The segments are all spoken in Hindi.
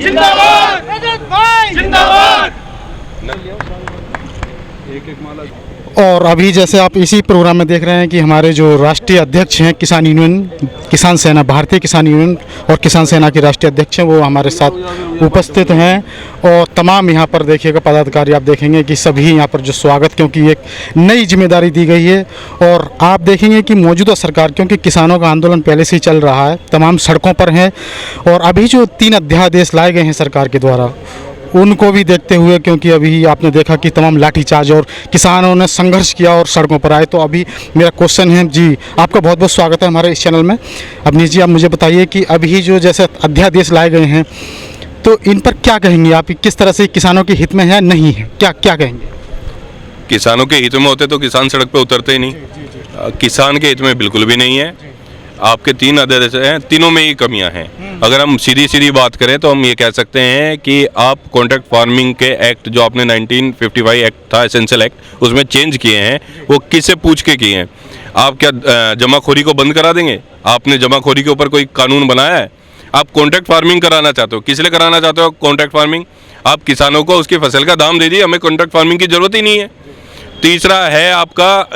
जिंदाबाद, रजत भाई जिंदाबाद। और अभी जैसे आप इसी प्रोग्राम में देख रहे हैं कि हमारे जो राष्ट्रीय अध्यक्ष हैं किसान यूनियन, किसान सेना, भारतीय किसान यूनियन और किसान सेना के राष्ट्रीय अध्यक्ष हैं, वो हमारे साथ उपस्थित हैं। और तमाम यहाँ पर देखिएगा पदाधिकारी, आप देखेंगे कि सभी यहाँ पर जो स्वागत, क्योंकि एक नई जिम्मेदारी दी गई है। और आप देखेंगे कि मौजूदा सरकार, क्योंकि किसानों का आंदोलन पहले से ही चल रहा है, तमाम सड़कों पर है। और अभी जो 3 अध्यादेश लाए गए हैं सरकार के द्वारा, उनको भी देखते हुए, क्योंकि अभी आपने देखा कि तमाम लाठीचार्ज और किसानों ने संघर्ष किया और सड़कों पर आए। तो अभी मेरा क्वेश्चन है जी, आपका बहुत बहुत स्वागत है हमारे इस चैनल में। अवनीश जी, आप मुझे बताइए कि अभी जो जैसे अध्यादेश लाए गए हैं, तो इन पर क्या कहेंगे आप? किस तरह से किसानों के हित में है, नहीं है, क्या क्या कहेंगे? किसानों के हित में होते तो किसान सड़क पे उतरते ही नहीं। किसान के हित में बिल्कुल भी नहीं है। आपके 3 अध्यादेश हैं, तीनों में ही कमियां हैं। अगर हम सीधी बात करें तो हम ये कह सकते हैं कि आप कॉन्ट्रैक्ट फार्मिंग के एक्ट जो आपने 1955 एक्ट था, एसेंशियल एक्ट, उसमें चेंज किए हैं, वो किससे पूछ के किए हैं? आप क्या जमाखोरी को बंद करा देंगे? आपने जमाखोरी के ऊपर कोई कानून बनाया है? आप कॉन्ट्रैक्ट फार्मिंग कराना चाहते हो, किस लिए कराना चाहते हो कॉन्ट्रैक्ट फार्मिंग? आप किसानों को उसकी फसल का दाम दे दिए, हमें कॉन्ट्रैक्ट फार्मिंग की जरूरत ही नहीं है। तीसरा है आपका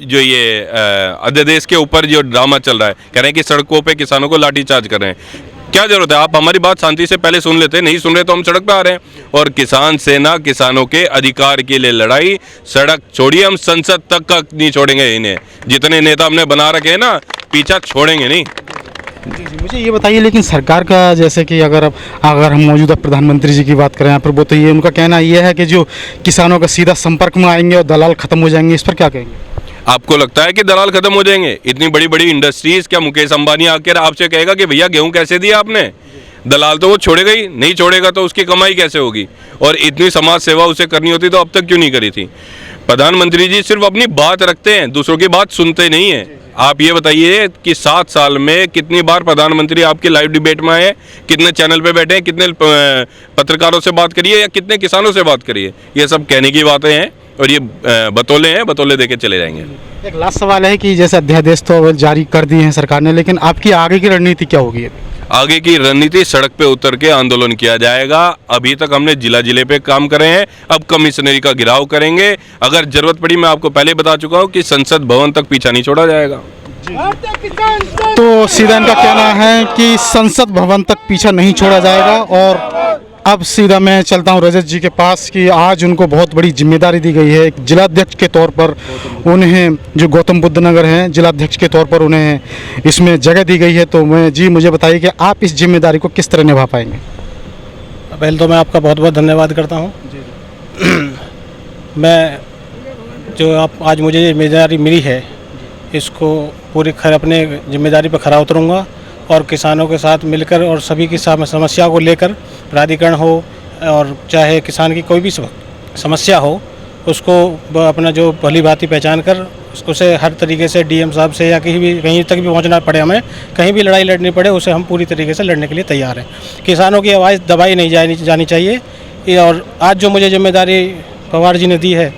जो ये अध्यादेश के ऊपर जो ड्रामा चल रहा है, कह रहे हैं कि सड़कों पे किसानों को लाठीचार्ज कर रहे हैं। क्या जरूरत है? आप हमारी बात शांति से पहले सुन लेते, नहीं सुन रहे तो हम सड़क पे आ रहे हैं। और किसान सेना किसानों के अधिकार के लिए लड़ाई, सड़क छोड़िए, हम संसद तक का नहीं छोड़ेंगे इन्हें। जितने नेता हमने बना रखे हैं ना, पीछा छोड़ेंगे नहीं। जी, मुझे ये बताइए, लेकिन सरकार का, जैसे कि अगर हम मौजूदा प्रधानमंत्री जी की बात करें यहाँ पर, वो तो ये उनका कहना ये है कि जो किसानों का सीधा संपर्क में आएंगे और दलाल खत्म हो जाएंगे। इस पर क्या कहेंगे? आपको लगता है कि दलाल खत्म हो जाएंगे? इतनी बड़ी बड़ी इंडस्ट्रीज, क्या मुकेश अंबानी आकर आपसे कहेगा कि भैया गेहूं कैसे दिया आपने? दलाल तो वो छोड़ेगा ही नहीं, छोड़ेगा तो उसकी कमाई कैसे होगी? और इतनी समाज सेवा उसे करनी होती तो अब तक क्यों नहीं करी थी? प्रधानमंत्री जी सिर्फ अपनी बात रखते हैं, दूसरों की बात सुनते नहीं है। आप ये बताइए कि 7 साल में कितनी बार प्रधानमंत्री आपके लाइव डिबेट में आए, कितने चैनल पे बैठे हैं, कितने पत्रकारों से बात करिए या कितने किसानों से बात करिए? ये सब कहने की बातें हैं और ये बतौले हैं, बतौले देके चले जाएंगे। एक लास्ट सवाल है कि जैसे अध्यादेश तो जारी कर दिए हैं सरकार ने, लेकिन आपकी आगे की रणनीति क्या होगी? आगे की रणनीति सड़क पे उतर के आंदोलन किया जाएगा। अभी तक हमने जिले पे काम करे हैं, अब कमिश्नरी का घेराव करेंगे। अगर जरूरत पड़ी, मैं आपको पहले बता चुका हूँ कि संसद भवन तक पीछा नहीं छोड़ा जाएगा। तो सीधा इनका कहना है कि संसद भवन तक पीछा नहीं छोड़ा जाएगा। और अब सीधा मैं चलता हूं रजत जी के पास कि आज उनको बहुत बड़ी जिम्मेदारी दी गई है। एक जिलाध्यक्ष के तौर पर उन्हें, जो गौतम बुद्ध नगर हैं, जिलाध्यक्ष के तौर पर उन्हें इसमें जगह दी गई है। तो मुझे बताइए कि आप इस जिम्मेदारी को किस तरह निभा पाएंगे? पहले तो मैं आपका बहुत बहुत धन्यवाद करता हूँ। मैं जो आप आज मुझे जिम्मेदारी मिली है, इसको पूरी अपने जिम्मेदारी पर खरा उतरूँगा और किसानों के साथ मिलकर और सभी की समस्या को लेकर, प्राधिकरण हो और चाहे किसान की कोई भी समस्या हो, उसको अपना जो भली भांति पहचान कर उसे हर तरीके से डीएम साहब से या कहीं तक भी पहुंचना पड़े, हमें कहीं भी लड़ाई लड़नी पड़े, उसे हम पूरी तरीके से लड़ने के लिए तैयार हैं। किसानों की आवाज़ दबाई नहीं जानी चाहिए। और आज जो मुझे जिम्मेदारी पवार जी ने दी है,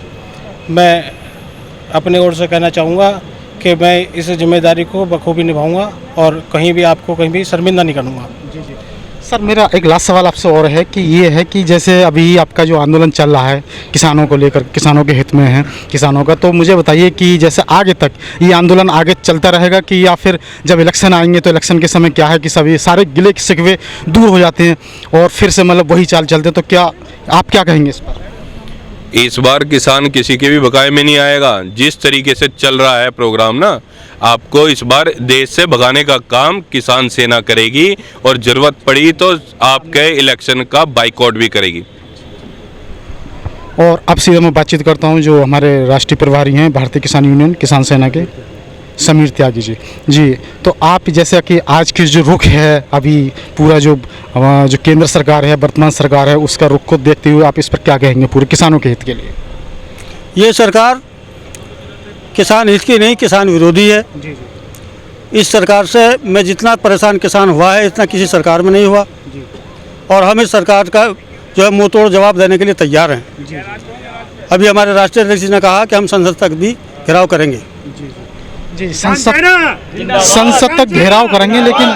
मैं अपने ओर से कहना चाहूँगा कि मैं इस जिम्मेदारी को बखूबी निभाऊंगा और कहीं भी शर्मिंदा नहीं करूँगा। सर, मेरा एक लास्ट सवाल आपसे और है कि ये है कि जैसे अभी आपका जो आंदोलन चल रहा है किसानों को लेकर, किसानों के हित में है किसानों का, तो मुझे बताइए कि जैसे आगे तक ये आंदोलन आगे चलता रहेगा कि या फिर जब इलेक्शन आएंगे तो इलेक्शन के समय क्या है कि सभी सारे गिले शिकवे दूर हो जाते हैं और फिर से मतलब वही चाल चलते हैं? तो क्या आप क्या कहेंगे इस पर? इस बार किसान किसी के भी बकाये में नहीं आएगा। जिस तरीके से चल रहा है प्रोग्राम ना, आपको इस बार देश से भगाने का काम किसान सेना करेगी और जरूरत पड़ी तो आपके इलेक्शन का बाइकआउट भी करेगी। और अब सीधा मैं बातचीत करता हूं जो हमारे राष्ट्रीय प्रभारी हैं भारतीय किसान यूनियन किसान सेना के, समीर त्यागी जी। तो आप जैसे कि आज की जो रुख है, अभी पूरा जो केंद्र सरकार है, वर्तमान सरकार है, उसका रुख को देखते हुए आप इस पर क्या कहेंगे पूरे किसानों के हित के लिए? ये सरकार किसान हित की नहीं, किसान विरोधी है। इस सरकार से मैं जितना परेशान किसान हुआ है, इतना किसी सरकार में नहीं हुआ। और हम इस सरकार का जो है मुँह तोड़ जवाब देने के लिए तैयार हैं। अभी हमारे राष्ट्रीय अध्यक्ष जी ने कहा कि हम संसद तक भी घेराव करेंगे। जी, संसद तक घेराव करेंगे, लेकिन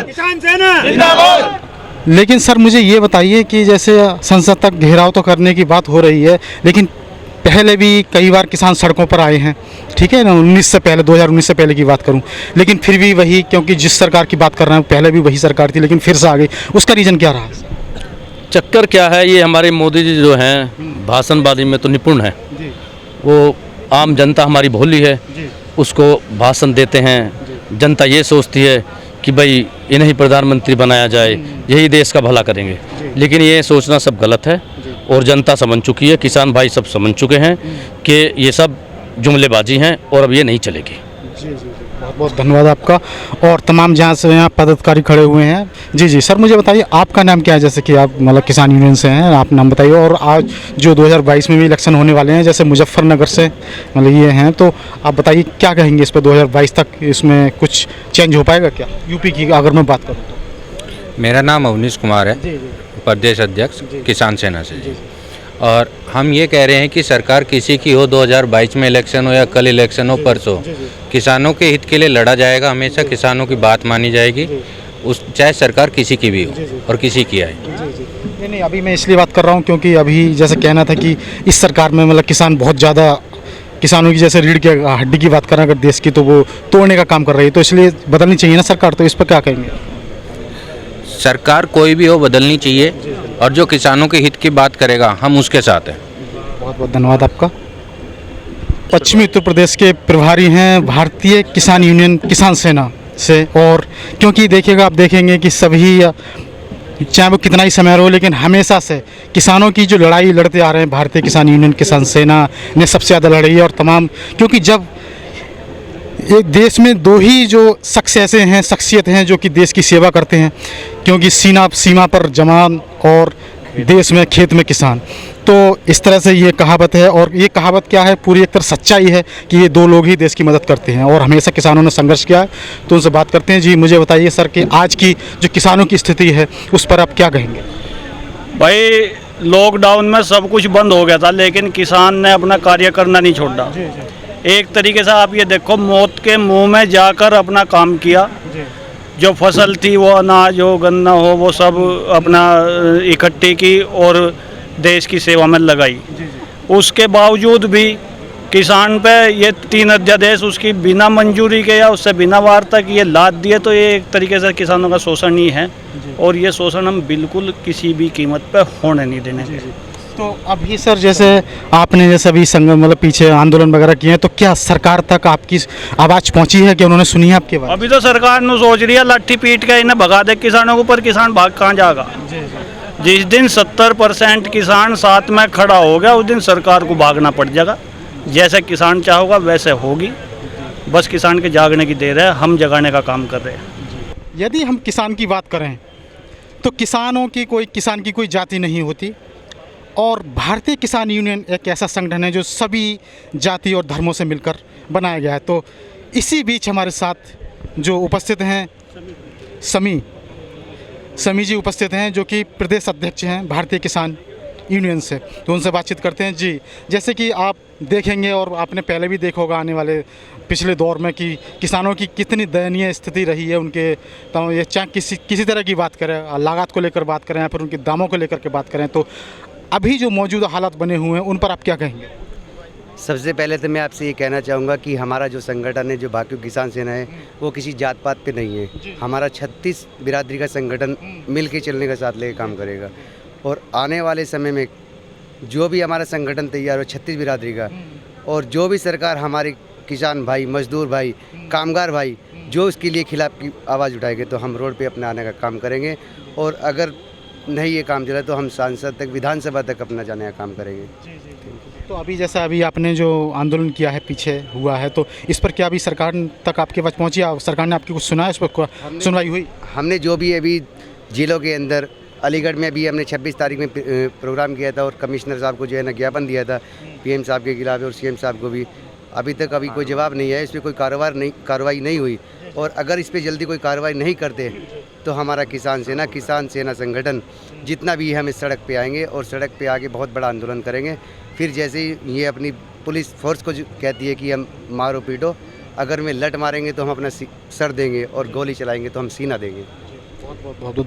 लेकिन सर मुझे ये बताइए कि जैसे संसद तक घेराव तो करने की बात हो रही है, लेकिन पहले भी कई बार किसान सड़कों पर आए हैं, ठीक है ना, 19 से पहले, 2019 से पहले की बात करूं, लेकिन फिर भी वही, क्योंकि जिस सरकार की बात कर रहे हैं पहले भी वही सरकार थी, लेकिन फिर से आ गई, उसका रीज़न क्या रहा? चक्कर क्या है, ये हमारे मोदी जी जो हैं भाषणबाजी में तो निपुण हैं। वो आम जनता हमारी भोली है, उसको भाषण देते हैं, जनता ये सोचती है कि भाई इन्हें ही प्रधानमंत्री बनाया जाए, यही देश का भला करेंगे, लेकिन ये सोचना सब गलत है और जनता समझ चुकी है, किसान भाई सब समझ चुके हैं कि ये सब जुमलेबाजी हैं और अब ये नहीं चलेगी। बहुत बहुत धन्यवाद आपका, और तमाम जहाँ से यहाँ पदाधिकारी खड़े हुए हैं। जी जी सर, मुझे बताइए आपका नाम क्या है? जैसे कि आप मतलब किसान यूनियन से हैं, आप नाम बताइए। और आज जो 2022 में भी इलेक्शन होने वाले हैं, जैसे मुजफ्फरनगर से मतलब ये हैं, तो आप बताइए क्या कहेंगे इस पर? 2022 तक इसमें कुछ चेंज हो पाएगा क्या यूपी की अगर मैं बात करूँ तो? मेरा नाम अवनीश कुमार है, प्रदेश अध्यक्ष किसान सेना से जी। और हम ये कह रहे हैं कि सरकार किसी की हो, 2022 में इलेक्शन हो या कल इलेक्शन हो, परसों, किसानों के हित के लिए लड़ा जाएगा, हमेशा किसानों की बात मानी जाएगी, उस चाहे सरकार किसी की भी हो और किसी की आए। नहीं, अभी मैं इसलिए बात कर रहा हूँ क्योंकि अभी जैसे कहना था कि इस सरकार में मतलब किसान बहुत ज़्यादा, किसानों की जैसे रीढ़ की हड्डी की बात करें अगर देश की, तो वो तोड़ने का काम कर रही है, तो इसलिए बदलनी चाहिए ना सरकार, तो इस पर क्या कहेंगे? सरकार कोई भी हो बदलनी चाहिए, और जो किसानों के हित की बात करेगा हम उसके साथ हैं। बहुत बहुत धन्यवाद आपका। पश्चिमी उत्तर प्रदेश के प्रभारी हैं भारतीय किसान यूनियन किसान सेना से, और क्योंकि देखिएगा, आप देखेंगे कि सभी चाहे वो कितना ही समय हो, लेकिन हमेशा से किसानों की जो लड़ाई लड़ते आ रहे हैं, भारतीय किसान यूनियन किसान सेना ने सबसे ज़्यादा लड़ी है। और तमाम, क्योंकि जब एक देश में दो ही जो शख्स ऐसे हैं, शख्सियत हैं जो कि देश की सेवा करते हैं, क्योंकि सीमा पर जवान और देश में खेत में किसान, तो इस तरह से ये कहावत है। और ये कहावत क्या है, पूरी एक तरह सच्चाई है कि ये दो लोग ही देश की मदद करते हैं और हमेशा किसानों ने संघर्ष किया है। तो उनसे बात करते हैं। जी मुझे बताइए सर कि आज की जो किसानों की स्थिति है उस पर आप क्या कहेंगे? भाई लॉकडाउन में सब कुछ बंद हो गया था, लेकिन किसान ने अपना कार्य करना नहीं छोड़ा। एक तरीके से आप ये देखो, मौत के मुंह में जाकर अपना काम किया। जो फसल थी, वो अनाज हो, गन्ना हो, वो सब अपना इकट्ठी की और देश की सेवा में लगाई। उसके बावजूद भी किसान पे ये 3 अध्यादेश उसकी बिना मंजूरी के या उससे बिना वार तक ये लाद दिए, तो ये एक तरीके से किसानों का शोषण ही है, और ये शोषण हम बिल्कुल किसी भी कीमत पे होने नहीं देने। तो अभी सर जैसे आपने जैसे अभी संघ मतलब पीछे आंदोलन वगैरह किए हैं, तो क्या सरकार तक आपकी आवाज़ पहुंची है कि उन्होंने सुनी है आपकी बात? अभी तो सरकार ने सोच रही है लाठी पीट के इन्हें भगा दे किसानों के ऊपर, किसान भाग कहाँ जाएगा। जिस दिन 70% किसान साथ में खड़ा हो गया, उस दिन सरकार को भागना पड़ जाएगा। जैसे किसान चाहोगा वैसे होगी, बस किसान के जागने की देर है, हम जगाने का काम कर रहे हैं। यदि हम किसान की बात करें तो किसानों की किसान की कोई जाति नहीं होती, और भारतीय किसान यूनियन एक ऐसा संगठन है जो सभी जाति और धर्मों से मिलकर बनाया गया है। तो इसी बीच हमारे साथ जो उपस्थित हैं समी जी उपस्थित हैं, जो कि प्रदेश अध्यक्ष हैं भारतीय किसान यूनियन से। तो उनसे बातचीत करते हैं। जी जैसे कि आप देखेंगे और आपने पहले भी देखा होगा आने वाले पिछले दौर में कि किसानों की कितनी दयनीय स्थिति रही है उनके, तो ये चाहे किसी तरह की बात करें, लागत को लेकर बात करें या फिर उनके दामों को लेकर के बात करें, तो अभी जो मौजूदा हालात बने हुए हैं उन पर आप क्या कहेंगे? सबसे पहले तो मैं आपसे ये कहना चाहूँगा कि हमारा जो संगठन है, जो भाकियू किसान सेना है, वो किसी जात पात पे नहीं है। हमारा 36 बिरादरी का संगठन मिल के चलने का साथ लेकर काम करेगा, और आने वाले समय में जो भी हमारा संगठन तैयार हो 36 बिरादरी का, और जो भी सरकार हमारे किसान भाई, मजदूर भाई, कामगार भाई जो उसके लिए खिलाफ की आवाज़ उठाएंगे, तो हम रोड पे अपने आने का काम करेंगे। और अगर नहीं ये काम चला तो हम सांसद तक, विधानसभा तक अपना जाने का काम करेंगे। तो अभी जैसा अभी आपने जो आंदोलन किया है, पीछे हुआ है, तो इस पर क्या अभी सरकार तक आपके पास पहुँची? सरकार ने आपकी कुछ सुना है? इस पर सुनवाई हुई? हमने जो भी अभी जिलों के अंदर, अलीगढ़ में भी हमने 26 तारीख में प्रोग्राम किया था, और कमिश्नर साहब को जो है ना ज्ञापन दिया था PM साहब के खिलाफ, और CM साहब को भी। अभी तक कोई जवाब नहीं है, इस पर कोई कार्रवाई नहीं हुई। और अगर इस पर जल्दी कोई कार्रवाई नहीं करते तो हमारा किसान सेना संगठन जितना भी है, हम इस सड़क पे आएंगे और सड़क पे आके बहुत बड़ा आंदोलन करेंगे। फिर जैसे ही ये अपनी पुलिस फोर्स को कहती है कि हम मारो पीटो, अगर में लट मारेंगे तो हम अपना सर देंगे, और गोली चलाएंगे तो हम सीना देंगे। बहुत